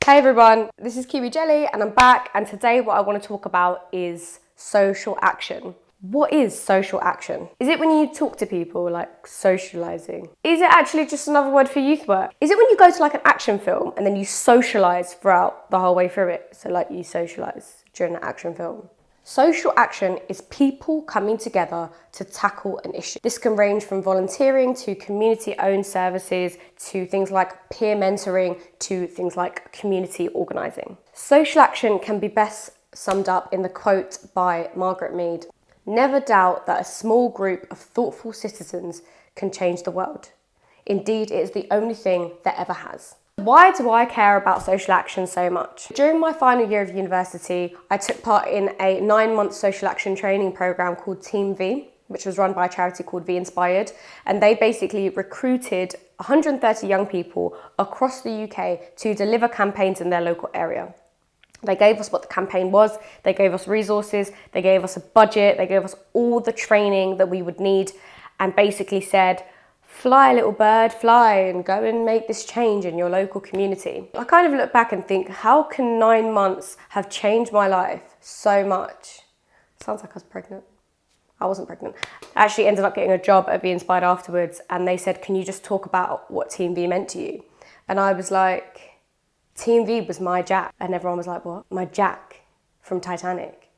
Hey everyone, this is KiwiJelly and I'm back, and today what I want to talk about is social action. What is social action? Is it when you talk to people, like socializing? Is it actually just another word for youth work? Is it when you go to like an action film and then you socialize throughout the whole way through it? So like you socialize during an action film. Social action is people coming together to tackle an issue. This can range from volunteering to community-owned services to things like peer mentoring to things like community organising. Social action can be best summed up in the quote by Margaret Mead: "Never doubt that a small group of thoughtful citizens can change the world. Indeed, it is the only thing that ever has." Why do I care about social action so much? During my final year of university, I took part in a 9-month social action training program called Team V, which was run by a charity called V Inspired. And they basically recruited 130 young people across the UK to deliver campaigns in their local area. They gave us what the campaign was, they gave us resources, they gave us a budget, they gave us all the training that we would need, and basically said, fly little bird, fly and go and make this change in your local community. I kind of look back and think, how can 9 months have changed my life so much? Sounds like I was pregnant. I wasn't pregnant. I actually ended up getting a job at Be Inspired afterwards, and they said, can you just talk about what Team V meant to you? And I was like, Team V was my Jack. And everyone was like, what? My Jack from Titanic.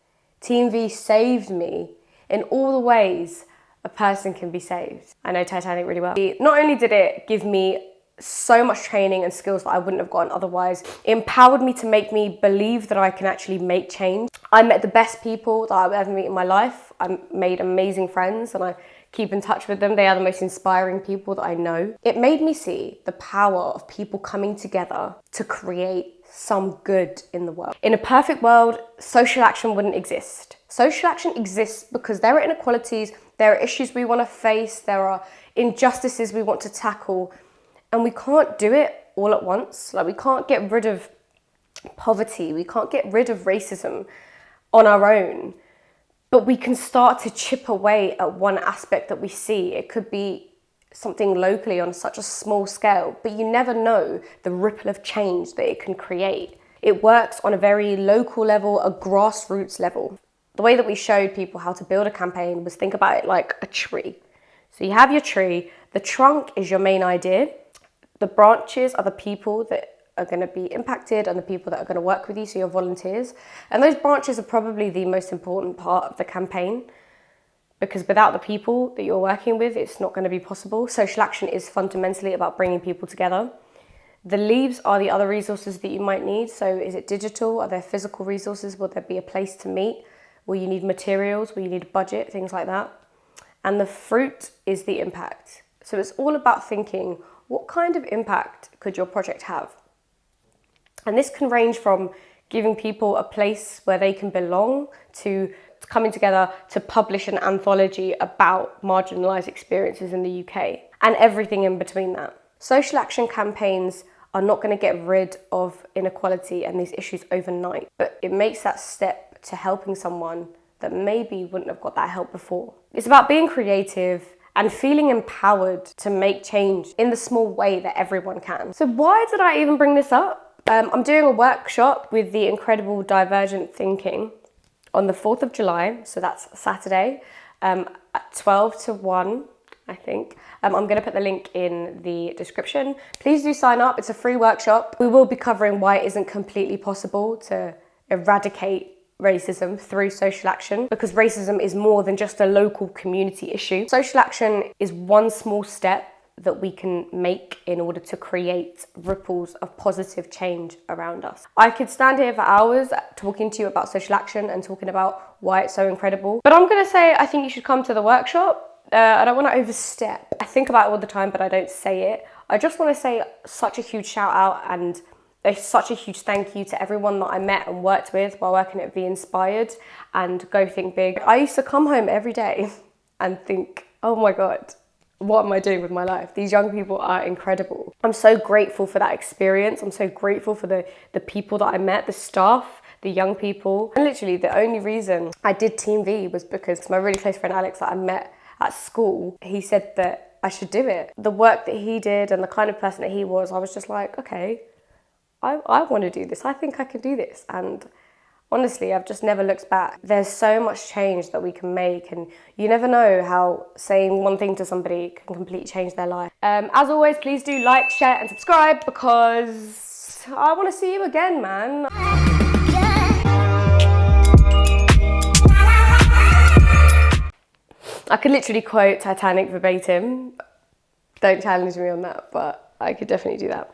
Team V saved me in all the ways a person can be saved. I know Titanic really well. Not only did it give me so much training and skills that I wouldn't have gotten otherwise, it empowered me to make me believe that I can actually make change. I met the best people that I would ever meet in my life. I made amazing friends and I keep in touch with them. They are the most inspiring people that I know. It made me see the power of people coming together to create some good in the world. In a perfect world, social action wouldn't exist. Social action exists because there are inequalities, there are issues we want to face, there are injustices we want to tackle, and we can't do it all at once. Like, we can't get rid of poverty, we can't get rid of racism on our own, but we can start to chip away at one aspect that we see. It could be something locally on such a small scale, but you never know the ripple of change that it can create. It works on a very local level, a grassroots level. The way that we showed people how to build a campaign was, think about it like a tree. So you have your tree, the trunk is your main idea, the branches are the people that are going to be impacted and the people that are going to work with you, so your volunteers. And those branches are probably the most important part of the campaign, because without the people that you're working with, it's not going to be possible. Social action is fundamentally about bringing people together. The leaves are the other resources that you might need. So is it digital? Are there physical resources? Will there be a place to meet? Will you need materials? Will you need a budget? Things like that. And the fruit is the impact. So it's all about thinking, what kind of impact could your project have? And this can range from giving people a place where they can belong to coming together to publish an anthology about marginalised experiences in the UK, and everything in between that. Social action campaigns are not going to get rid of inequality and these issues overnight, but it makes that step to helping someone that maybe wouldn't have got that help before. It's about being creative and feeling empowered to make change in the small way that everyone can. So why did I even bring this up? I'm doing a workshop with the incredible Divergent Thinking on the 4th of July, so that's Saturday, at 12 to 1, I think. I'm going to put the link in the description. Please do sign up. It's a free workshop. We will be covering why it isn't completely possible to eradicate racism through social action, because racism is more than just a local community issue. Social action is one small step that we can make in order to create ripples of positive change around us. I could stand here for hours talking to you about social action and talking about why it's so incredible, but I'm going to say I think you should come to the workshop. I don't want to overstep. I think about it all the time, but I don't say it. I just want to say such a huge shout out and such a huge thank you to everyone that I met and worked with while working at Be Inspired and Go Think Big. I used to come home every day and think, oh my God, what am I doing with my life? These young people are incredible. I'm so grateful for that experience. I'm so grateful for the people that I met, the staff, the young people. And literally the only reason I did Team V was because my really close friend Alex that I met at school, he said that I should do it. The work that he did and the kind of person that he was, I was just like, okay, I want to do this. I think I can do this. And honestly, I've just never looked back. There's so much change that we can make, and you never know how saying one thing to somebody can completely change their life. As always, please do like, share and subscribe, because I want to see you again, man. I could literally quote Titanic verbatim. Don't challenge me on that, but I could definitely do that.